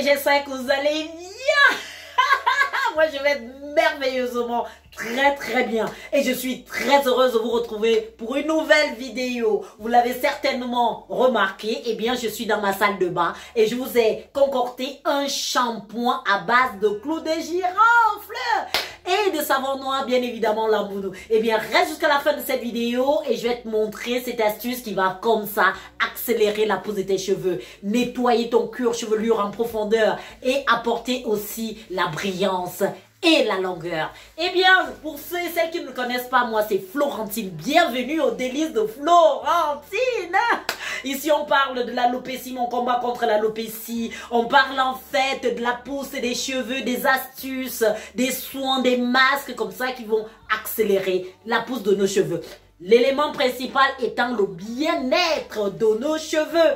j'espère que vous allez bien. Moi, je vais être merveilleusement très bien. Et je suis très heureuse de vous retrouver pour une nouvelle vidéo. Vous l'avez certainement remarqué, eh bien, je suis dans ma salle de bain et je vous ai concocté un shampoing à base de clous de girofle et de savon noir, bien évidemment, Lambounou. Eh bien, reste jusqu'à la fin de cette vidéo et je vais te montrer cette astuce qui va comme ça accélérer la pose de tes cheveux, nettoyer ton cuir chevelure en profondeur et apporter aussi la brillance et la longueur. Eh bien, pour ceux et celles qui ne me connaissent pas, moi c'est Florentine. Bienvenue aux délices de Florentine. Ici on parle de l'alopécie, mon combat contre l'alopécie. On parle en fait de la pousse et des cheveux, des astuces, des soins, des masques comme ça qui vont accélérer la pousse de nos cheveux. L'élément principal étant le bien-être de nos cheveux.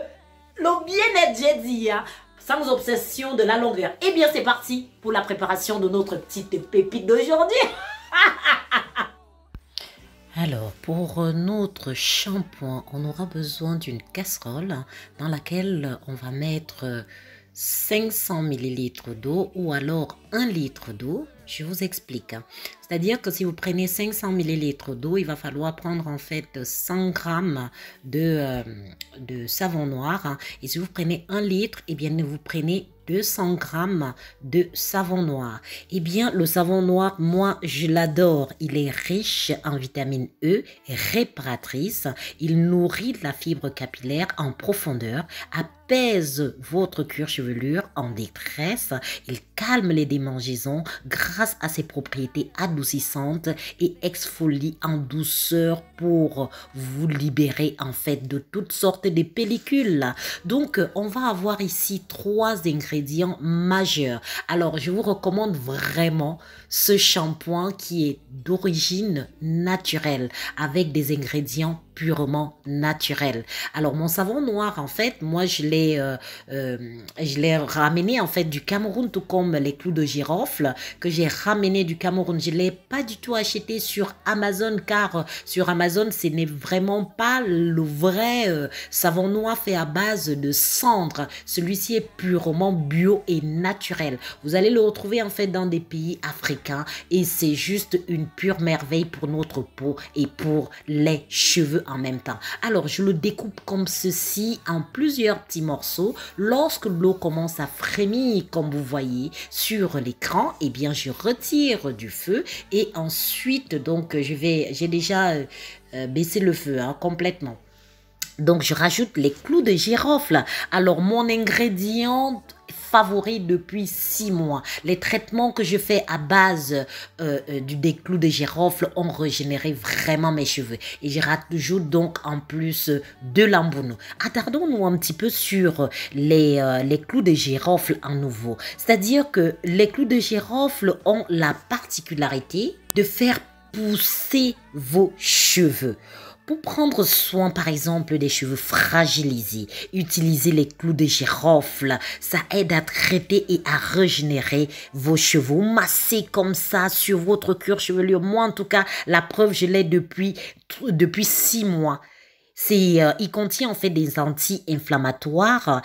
Le bien-être, j'ai dit, hein. Sans obsession de la longueur. Eh bien, c'est parti pour la préparation de notre petite pépite d'aujourd'hui. Alors, pour notre shampoing, on aura besoin d'une casserole dans laquelle on va mettre 500 ml d'eau ou alors 1 litre d'eau. Je vous explique. C'est-à-dire que si vous prenez 500 ml d'eau, il va falloir prendre en fait 100 grammes de savon noir. Et si vous prenez 1 litre, eh bien vous prenez 200 grammes de savon noir. Eh bien, le savon noir, moi, je l'adore. Il est riche en vitamine E, réparatrice. Il nourrit la fibre capillaire en profondeur, apaise votre cuir chevelure en détresse. Il calme les démangeaisons grâce à ses propriétés adoucissantes et exfolie en douceur pour vous libérer en fait de toutes sortes de pellicules. Donc, on va avoir ici 3 ingrédients majeurs. Alors, je vous recommande vraiment ce shampoing qui est d'origine naturelle avec des ingrédients purement naturels. Alors, mon savon noir, en fait, moi, je l'ai ramené en fait du Cameroun, tout comme les clous de girofle que j'ai ramené du Cameroun. Je l'ai pas du tout acheté sur Amazon car sur Amazon, ce n'est vraiment pas le vrai savon noir fait à base de cendre. Celui-ci est purement bio et naturel. Vous allez le retrouver en fait dans des pays africains et c'est juste une pure merveille pour notre peau et pour les cheveux en même temps. Alors, je le découpe comme ceci en plusieurs petits morceaux. Lorsque l'eau commence à frémir, comme vous voyez sur l'écran, eh bien, je retire du feu et ensuite, donc, j'ai déjà baissé le feu complètement. Donc, je rajoute les clous de girofle. Alors, mon ingrédient favori depuis 6 mois. Les traitements que je fais à base des clous de girofle ont régénéré vraiment mes cheveux. Et je rajoute donc en plus de l'ambounou. Attardons-nous un petit peu sur les clous de girofle en nouveau. C'est-à-dire que les clous de girofle ont la particularité de faire pousser vos cheveux. Pour prendre soin, par exemple, des cheveux fragilisés, utilisez les clous de girofle. Ça aide à traiter et à régénérer vos cheveux. Massez comme ça sur votre cuir chevelure. Moi, en tout cas, la preuve, je l'ai depuis 6 mois. Il contient en fait des anti-inflammatoires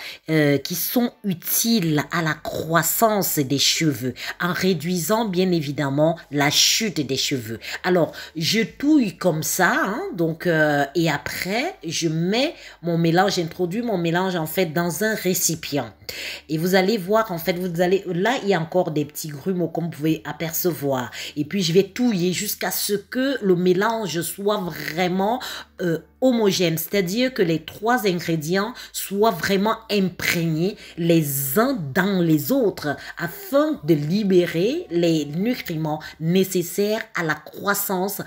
qui sont utiles à la croissance des cheveux en réduisant bien évidemment la chute des cheveux. Alors, je touille comme ça, donc et après, je mets mon mélange, j'introduis mon mélange en fait dans un récipient. Et vous allez voir en fait, là il y a encore des petits grumeaux comme vous pouvez apercevoir. Et puis je vais touiller jusqu'à ce que le mélange soit vraiment homogène, c'est-à-dire que les 3 ingrédients soient vraiment imprégnés les uns dans les autres afin de libérer les nutriments nécessaires à la croissance,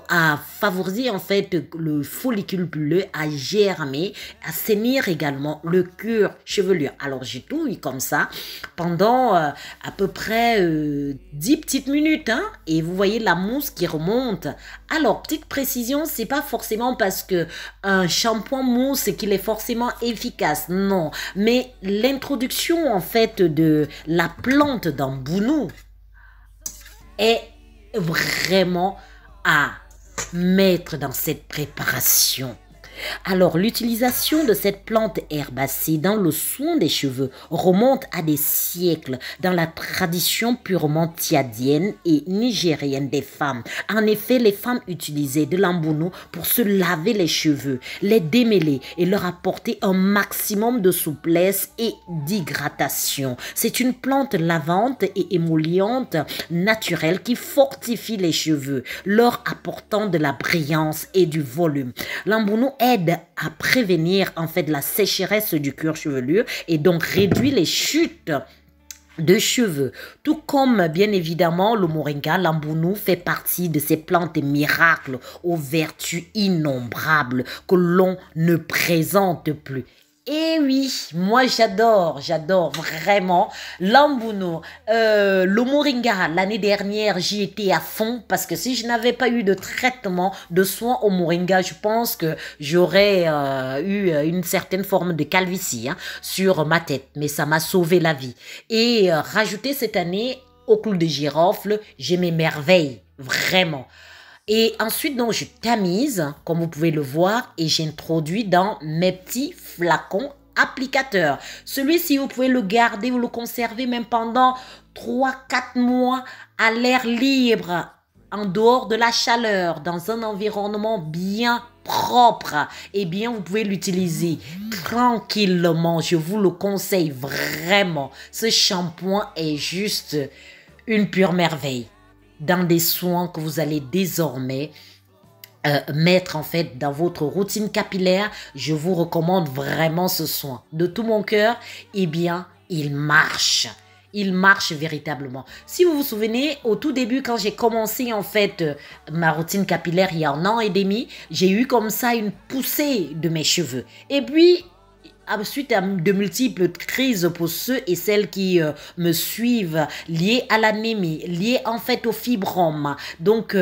à favoriser en fait le follicule bleu à germer, à sainir également le cuir chevelure. Alors je touille comme ça pendant à peu près 10 petites minutes et vous voyez la mousse qui remonte. Alors petite précision, c'est pas forcément parce que un shampoing mousse et qu'il est forcément efficace, non, mais l'introduction en fait de la plante d'ambounou est vraiment à mettre dans cette préparation. Alors, l'utilisation de cette plante herbacée dans le soin des cheveux remonte à des siècles dans la tradition purement tchadienne et nigérienne des femmes. En effet, les femmes utilisaient de l'ambounou pour se laver les cheveux, les démêler et leur apporter un maximum de souplesse et d'hydratation. C'est une plante lavante et émolliente naturelle qui fortifie les cheveux, leur apportant de la brillance et du volume. L'ambounou aide à prévenir en fait la sécheresse du cuir chevelu et donc réduit les chutes de cheveux. Tout comme bien évidemment le moringa, l'ambounou fait partie de ces plantes miracles aux vertus innombrables que l'on ne présente plus. Et oui, moi j'adore vraiment l'ambounou. Le moringa, l'année dernière, j'y étais à fond parce que si je n'avais pas eu de traitement, de soins au moringa, je pense que j'aurais eu une certaine forme de calvitie sur ma tête. Mais ça m'a sauvé la vie. Et rajouter cette année au clou de girofle, j'ai mes merveilles, vraiment. Et ensuite, donc, je tamise, comme vous pouvez le voir, et j'introduis dans mes petits flacons applicateurs. Celui-ci, vous pouvez le garder, vous le conserver même pendant 3-4 mois à l'air libre, en dehors de la chaleur, dans un environnement bien propre. Eh bien, vous pouvez l'utiliser tranquillement. Je vous le conseille vraiment. Ce shampoing est juste une pure merveille. Dans des soins que vous allez désormais mettre en fait dans votre routine capillaire, je vous recommande vraiment ce soin. De tout mon cœur, eh bien, il marche. Il marche véritablement. Si vous vous souvenez, au tout début, quand j'ai commencé en fait ma routine capillaire il y a 1 an et demi, j'ai eu comme ça une poussée de mes cheveux. Et puis, suite à de multiples crises pour ceux et celles qui me suivent, liées à l'anémie, liées en fait au fibrome. Donc,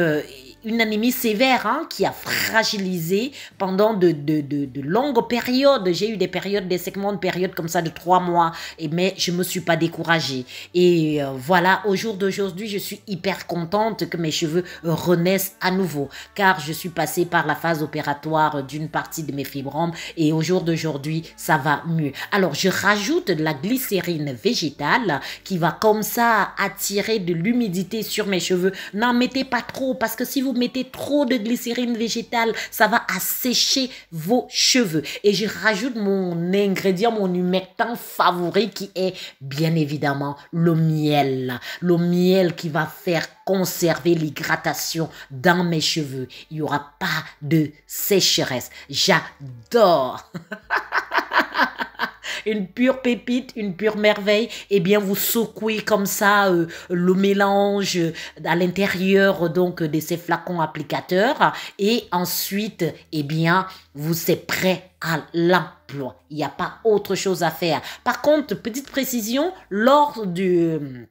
une anémie sévère qui a fragilisé pendant de longues périodes. J'ai eu des périodes, des segments de périodes comme ça de 3 mois, mais je ne me suis pas découragée. Et voilà, au jour d'aujourd'hui, je suis hyper contente que mes cheveux renaissent à nouveau, car je suis passée par la phase opératoire d'une partie de mes fibromes et au jour d'aujourd'hui, ça va mieux. Alors, je rajoute de la glycérine végétale qui va comme ça attirer de l'humidité sur mes cheveux. N'en mettez pas trop parce que si vous mettez trop de glycérine végétale, ça va assécher vos cheveux. Et je rajoute mon ingrédient, mon humectant favori qui est bien évidemment le miel. Le miel qui va faire conserver l'hydratation dans mes cheveux. Il n'y aura pas de sécheresse. J'adore. Une pure pépite, une pure merveille, eh bien vous secouez comme ça le mélange à l'intérieur donc de ces flacons applicateurs et ensuite eh bien vous êtes prêt à l'emploi. Il n'y a pas autre chose à faire. Par contre, petite précision, lors du...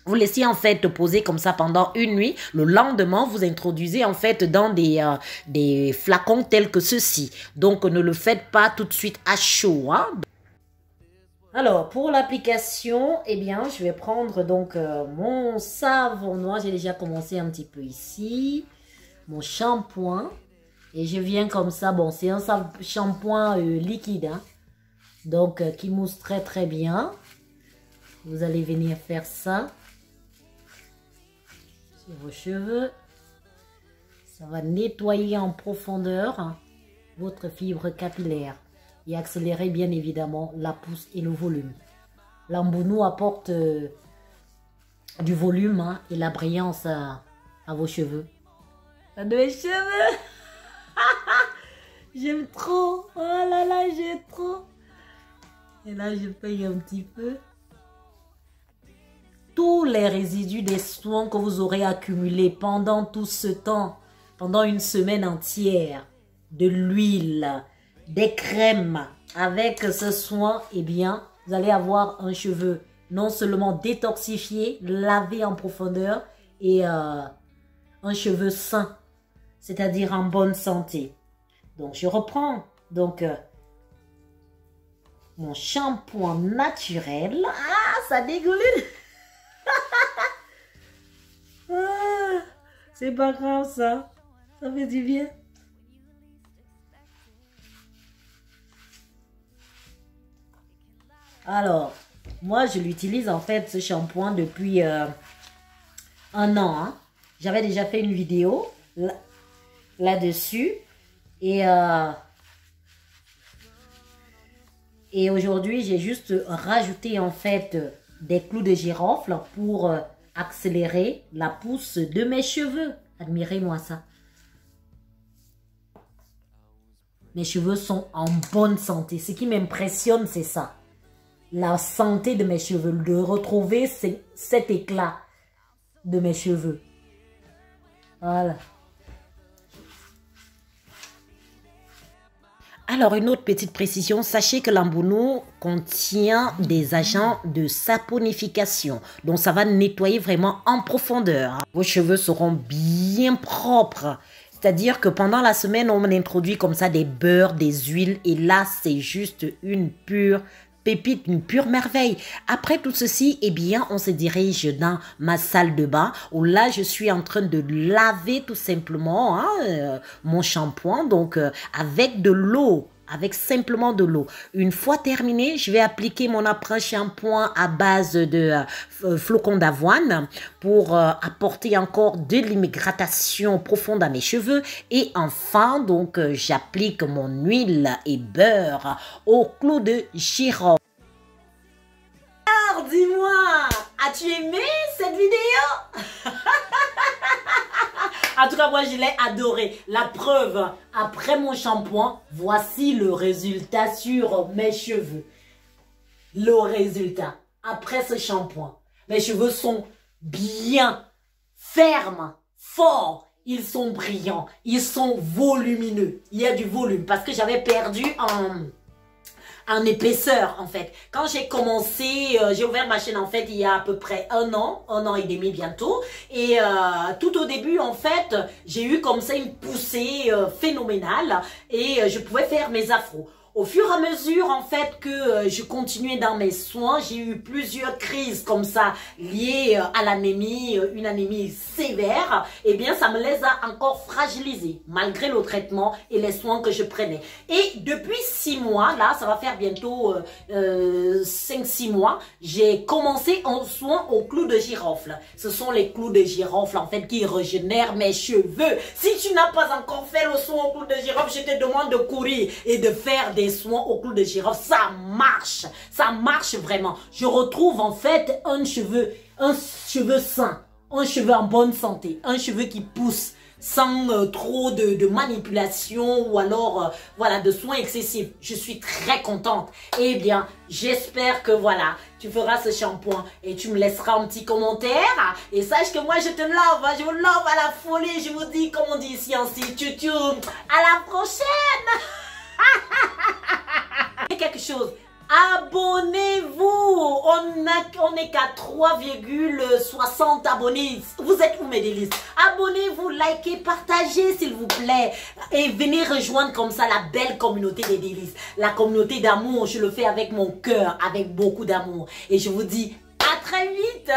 Vous laissez en fait poser comme ça pendant une nuit. Le lendemain, vous introduisez en fait dans des flacons tels que ceux-ci. Donc, ne le faites pas tout de suite à chaud. Alors, pour l'application, eh bien, je vais prendre donc mon savon noir. J'ai déjà commencé un petit peu ici. Mon shampoing. Et je viens comme ça. Bon, c'est un shampoing liquide. Donc, qui mousse très très bien. Vous allez venir faire ça sur vos cheveux. Ça va nettoyer en profondeur votre fibre capillaire et accélérer bien évidemment la pousse et le volume. L'ambounou apporte du volume et la brillance à vos cheveux. À mes cheveux. J'aime trop. Oh là là, j'aime trop. Et là, je paye un petit peu. Tous les résidus des soins que vous aurez accumulés pendant tout ce temps, pendant une semaine entière, de l'huile, des crèmes, avec ce soin, eh bien, vous allez avoir un cheveu non seulement détoxifié, lavé en profondeur et un cheveu sain, c'est-à-dire en bonne santé. Donc, je reprends donc mon shampoing naturel. Ah, ça dégouline. Ah, c'est pas grave ça. Ça fait du bien. Alors, moi, je l'utilise en fait, ce shampoing, depuis 1 an. Hein. J'avais déjà fait une vidéo là-dessus. Et aujourd'hui, j'ai juste rajouté en fait des clous de girofle pour accélérer la pousse de mes cheveux. Admirez-moi ça. Mes cheveux sont en bonne santé. Ce qui m'impressionne, c'est ça. La santé de mes cheveux. De retrouver cet éclat de mes cheveux. Voilà. Alors, une autre petite précision, sachez que l'Ambunu contient des agents de saponification. Donc, ça va nettoyer vraiment en profondeur. Vos cheveux seront bien propres. C'est-à-dire que pendant la semaine, on introduit comme ça des beurres, des huiles. Et là, c'est juste une pure pépite, une pure merveille. Après tout ceci, eh bien, on se dirige dans ma salle de bain où là, je suis en train de laver tout simplement mon shampoing. Donc, avec de l'eau. Avec simplement de l'eau. Une fois terminé, je vais appliquer mon après-shampoing à base de flocons d'avoine pour apporter encore de l'hydratation profonde à mes cheveux. Et enfin, donc, j'applique mon huile et beurre au clou de girofle. Alors, dis-moi, as-tu aimé cette vidéo? En tout cas, moi, je l'ai adoré. La preuve, après mon shampoing, voici le résultat sur mes cheveux. Le résultat, après ce shampoing. Mes cheveux sont bien fermes, forts. Ils sont brillants. Ils sont volumineux. Il y a du volume parce que j'avais perdu en épaisseur en fait. Quand j'ai commencé, j'ai ouvert ma chaîne en fait il y a à peu près 1 an et demi bientôt. Et tout au début en fait, j'ai eu comme ça une poussée phénoménale et je pouvais faire mes afros. Au fur et à mesure, en fait, que je continuais dans mes soins, j'ai eu plusieurs crises comme ça liées à l'anémie, une anémie sévère. Eh bien, ça me les a encore fragilisées, malgré le traitement et les soins que je prenais. Et depuis 6 mois, là, ça va faire bientôt 5-6 mois, j'ai commencé en soins au clou de girofle. Ce sont les clous de girofle, en fait, qui régénèrent mes cheveux. Si tu n'as pas encore fait le soin au clou de girofle, je te demande de courir et de faire des soins au clou de girofle. Ça marche vraiment. Je retrouve en fait un cheveu sain, un cheveu en bonne santé, un cheveu qui pousse sans trop de manipulation ou alors voilà, de soins excessifs. Je suis très contente. Eh bien, j'espère que voilà, tu feras ce shampoing et tu me laisseras un petit commentaire. Et sache que moi, je te love, je vous love à la folie. Je vous dis, comme on dit ici en YouTube, à la prochaine. Quelque chose, abonnez-vous. On est qu'à 3,60 abonnés. Vous êtes où mes délices? Abonnez-vous, likez, partagez s'il vous plaît et venez rejoindre comme ça la belle communauté des délices, la communauté d'amour. Je le fais avec mon cœur, avec beaucoup d'amour et je vous dis à très vite.